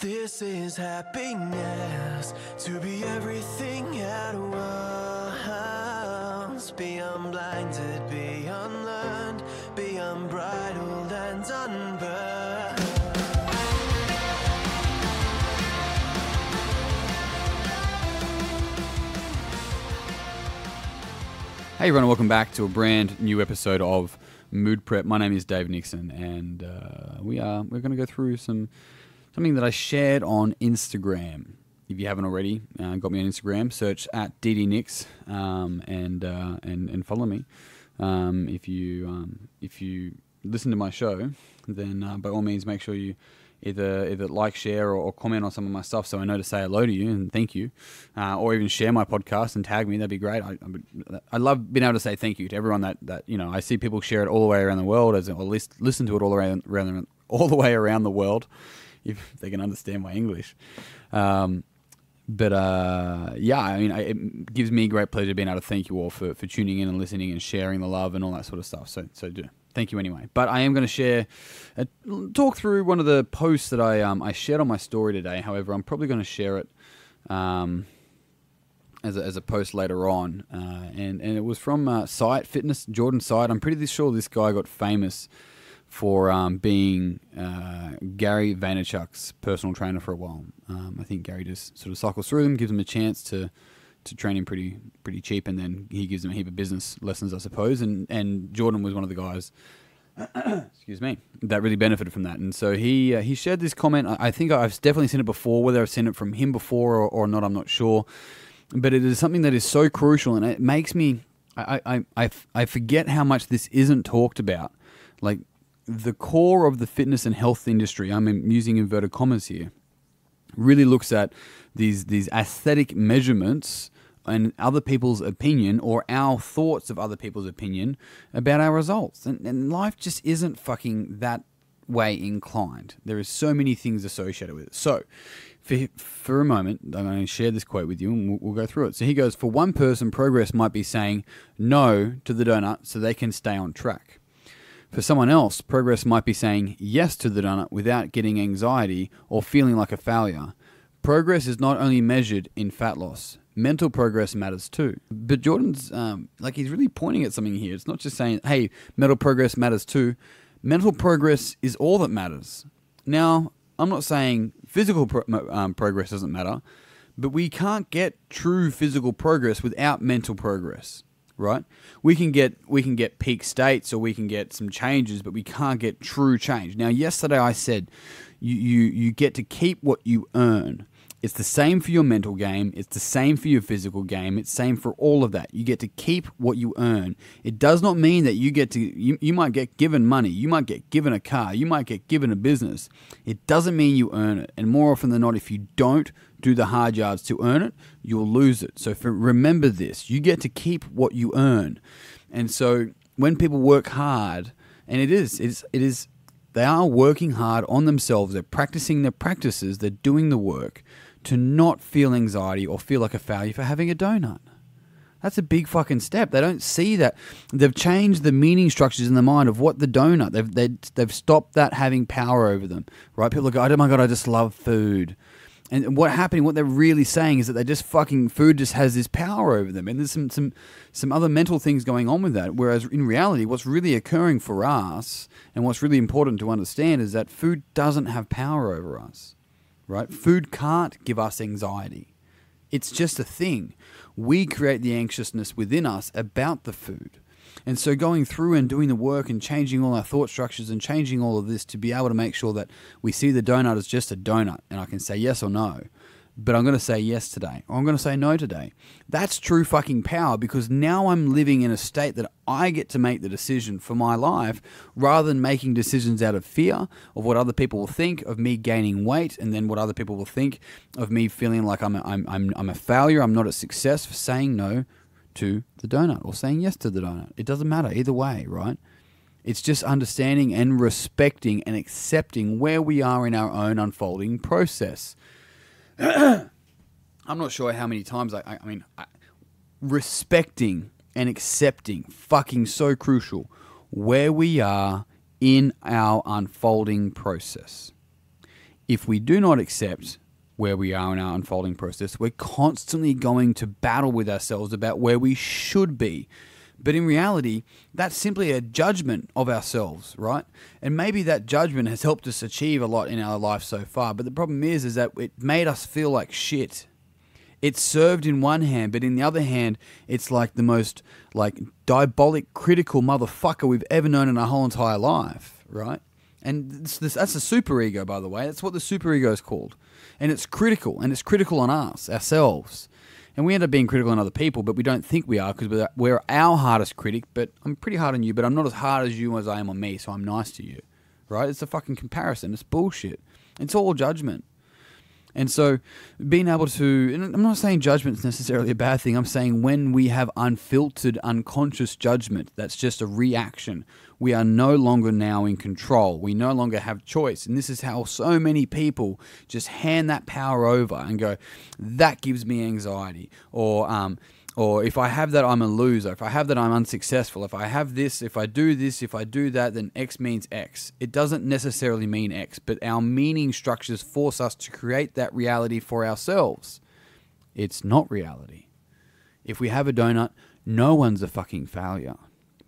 This is happiness, to be everything at once. Be unblinded, be unlearned, be unbridled and unburned. Hey everyone, welcome back to a brand new episode of Mood Prep. My name is Dave Nixon, and we're going to go through something that I shared on Instagram. If you haven't already, got me on Instagram, search at @ddnix and follow me. If you listen to my show, then by all means make sure you either like, share, or comment on some of my stuff so I know to say hello to you and thank you, or even share my podcast and tag me. That'd be great. I love being able to say thank you to everyone that I see people share it all the way around the world, or at least listen to it all the way around the world, if they can understand my English. It gives me great pleasure being able to thank you all for tuning in and listening and sharing the love and all that sort of stuff. So do. Thank you anyway. But I am going to talk through one of the posts that I shared on my story today. However, I'm probably going to share it as a post later on. And it was from Site Fitness, Jordan Site. I'm pretty sure this guy got famous for being Gary Vaynerchuk's personal trainer for a while. I think Gary just sort of cycles through them, gives him a chance to train him pretty cheap, and then he gives him a heap of business lessons, I suppose. And Jordan was one of the guys, excuse me, that really benefited from that. And so he shared this comment. I think I've definitely seen it before. Whether I've seen it from him before or not, I'm not sure. But it is something that is so crucial, and it makes me I forget how much this isn't talked about. Like, the core of the fitness and health industry, I'm using inverted commas here, really looks at these aesthetic measurements and other people's opinion, or our thoughts of other people's opinion about our results. And life just isn't fucking that way inclined. There is so many things associated with it. So for a moment, I'm going to share this quote with you, and we'll go through it. So he goes, for one person, progress might be saying no to the donut so they can stay on track. For someone else, progress might be saying yes to the donut without getting anxiety or feeling like a failure. Progress is not only measured in fat loss. Mental progress matters too. But Jordan's, he's really pointing at something here. It's not just saying, hey, mental progress matters too. Mental progress is all that matters. Now, I'm not saying physical progress doesn't matter, but we can't get true physical progress without mental progress. Right? We can get peak states, or we can get some changes, but we can't get true change. Now, yesterday I said you get to keep what you earn. It's the same for your mental game. It's the same for your physical game. It's the same for all of that. You get to keep what you earn. It does not mean that you might get given money. You might get given a car. You might get given a business. It doesn't mean you earn it. And more often than not, if you don't do the hard yards to earn it, you'll lose it. So remember this. You get to keep what you earn. And so when people work hard, and it is, they are working hard on themselves. They're practicing their practices. They're doing the work to not feel anxiety or feel like a failure for having a donut. That's a big fucking step. They don't see that. They've changed the meaning structures in the mind of what the donut. They've stopped that having power over them. Right? People go, oh my God, I just love food. And what they're really saying is that they just fucking, food just has this power over them. And there's some other mental things going on with that. Whereas in reality, what's really occurring for us, and what's really important to understand, is that food doesn't have power over us. Right? Food can't give us anxiety. It's just a thing. We create the anxiousness within us about the food. And so going through and doing the work and changing all our thought structures and changing all of this to be able to make sure that we see the donut as just a donut, and I can say yes or no, but I'm going to say yes today, or I'm going to say no today. That's true fucking power, because now I'm living in a state that I get to make the decision for my life, rather than making decisions out of fear of what other people will think of me gaining weight, and then what other people will think of me feeling like I'm a failure, I'm not a success for saying no to the donut or saying yes to the donut. It doesn't matter either way, right? It's just understanding and respecting and accepting where we are in our own unfolding process. I'm not sure how many times respecting and accepting, fucking so crucial, where we are in our unfolding process. if we do not accept where we are in our unfolding process, we're constantly going to battle with ourselves about where we should be. But in reality, that's simply a judgment of ourselves, right? And maybe that judgment has helped us achieve a lot in our life so far. But the problem is that it made us feel like shit. It served in one hand, but in the other hand, it's like the most like diabolic, critical motherfucker we've ever known in our whole entire life, right? And that's the superego, by the way. That's what the superego is called. And it's critical on us, ourselves. And we end up being critical on other people, but we don't think we are because we're our hardest critic. But I'm pretty hard on you, but I'm not as hard as you as I am on me, so I'm nice to you, right? It's a fucking comparison. It's bullshit. It's all judgment. And so being able to, and I'm not saying judgment is necessarily a bad thing. I'm saying when we have unfiltered, unconscious judgment, that's just a reaction. We are no longer now in control. We no longer have choice. And this is how so many people just hand that power over and go, that gives me anxiety. Or if I have that, I'm a loser. If I have that, I'm unsuccessful. If I have this, if I do that, then X means X. It doesn't necessarily mean X, but our meaning structures force us to create that reality for ourselves. It's not reality. If we have a donut, no one's a fucking failure.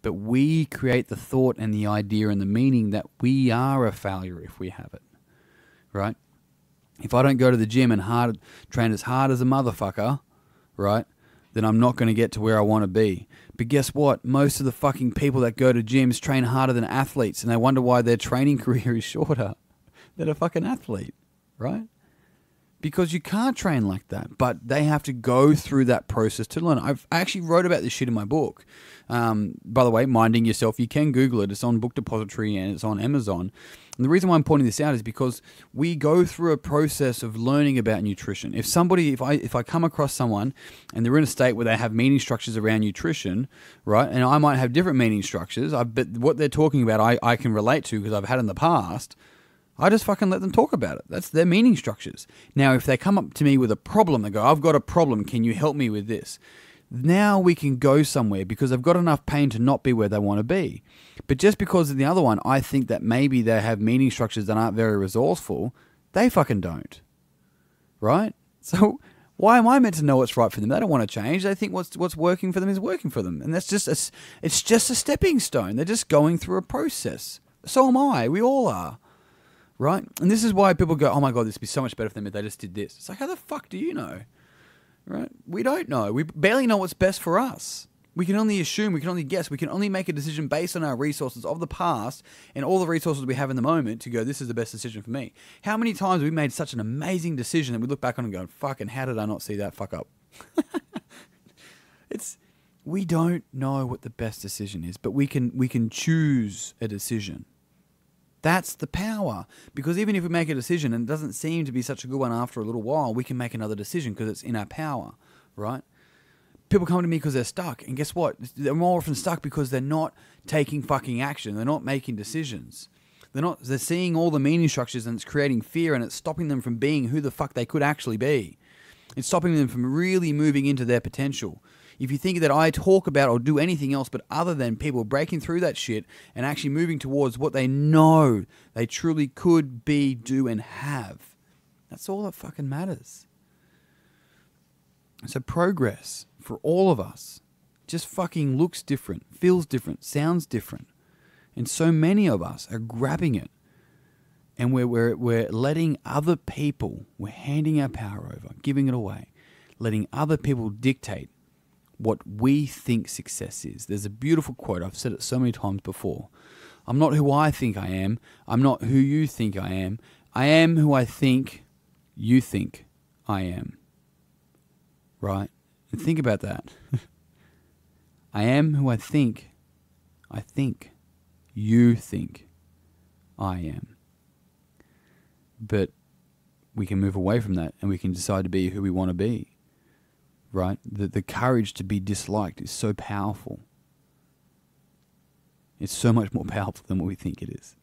But we create the thought and the idea and the meaning that we are a failure if we have it, right? If I don't go to the gym and train as hard as a motherfucker, right, then I'm not going to get to where I want to be. But guess what? Most of the fucking people that go to gyms train harder than athletes, and they wonder why their training career is shorter than a fucking athlete, right? Because you can't train like that, but they have to go through that process to learn. I actually wrote about this shit in my book. By the way, Minding Yourself, you can Google it. It's on Book Depository and it's on Amazon. And the reason why I'm pointing this out is because we go through a process of learning about nutrition. If I come across someone and they're in a state where they have meaning structures around nutrition, right, and I might have different meaning structures, but what they're talking about I can relate to because I've had in the past, I just fucking let them talk about it. That's their meaning structures. Now, if they come up to me with a problem, they go, I've got a problem, can you help me with this? Now we can go somewhere because they've got enough pain to not be where they want to be. But just because of the other one, I think that maybe they have meaning structures that aren't very resourceful, they fucking don't. Right? So why am I meant to know what's right for them? They don't want to change. They think what's working for them is working for them. And that's it's just a stepping stone. They're just going through a process. So am I. We all are. Right? And this is why people go, oh my God, this would be so much better for them if they just did this. It's like, how the fuck do you know? Right? We don't know. We barely know what's best for us. We can only assume, we can only guess, we can only make a decision based on our resources of the past and all the resources we have in the moment to go, this is the best decision for me. How many times have we made such an amazing decision that we look back on and go, fucking, how did I not see that fuck up? We don't know what the best decision is, but we can choose a decision. That's the power. Because even if we make a decision and it doesn't seem to be such a good one after a little while, we can make another decision because it's in our power, right? People come to me because they're stuck. And guess what? They're more often stuck because they're not taking fucking action. They're not making decisions. They're seeing all the meaning structures and it's creating fear and it's stopping them from being who the fuck they could actually be. It's stopping them from really moving into their potential. If you think that I talk about or do anything else but other than people breaking through that shit and actually moving towards what they know they truly could be, do, and have, that's all that fucking matters. So progress for all of us just fucking looks different, feels different, sounds different. And so many of us are grabbing it and we're letting other people, we're handing our power over, giving it away, letting other people dictate what we think success is. There's a beautiful quote. I've said it so many times before. I'm not who I think I am. I'm not who you think I am. I am who I think you think I am. Right? And think about that. I am who I think you think I am. But we can move away from that and we can decide to be who we want to be. Right? The courage to be disliked is so powerful. It's so much more powerful than what we think it is.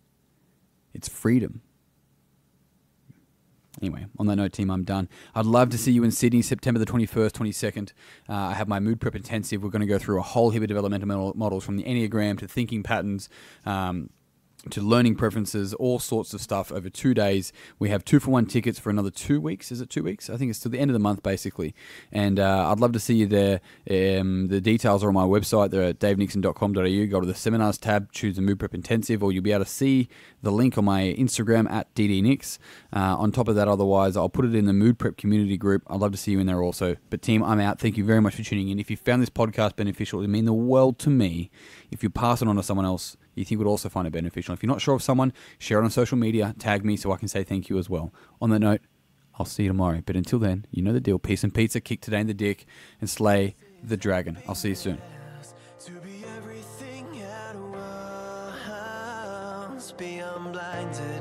It's freedom. Anyway, on that note, team, I'm done. I'd love to see you in Sydney, September the 21st, 22nd. I have my Mood Prep Intensive. We're going to go through a whole heap of developmental models from the Enneagram to thinking patterns, to learning preferences, all sorts of stuff over 2 days. We have 2-for-1 tickets for another 2 weeks. Is it 2 weeks? I think it's till the end of the month, basically. And I'd love to see you there. The details are on my website. They're at davenixon.com.au. Go to the seminars tab, choose the Mood Prep Intensive, or you'll be able to see the link on my Instagram at ddnix. On top of that, otherwise, I'll put it in the Mood Prep community group. I'd love to see you in there also. But team, I'm out. Thank you very much for tuning in. If you found this podcast beneficial, it would mean the world to me if you pass it on to someone else you think would also find it beneficial. If you're not sure of someone, share it on social media, tag me so I can say thank you as well. On that note, I'll see you tomorrow. But until then, you know the deal. Peace and pizza, kick today in the dick, and slay the dragon. I'll see you soon. To be everything at once, be unblinded.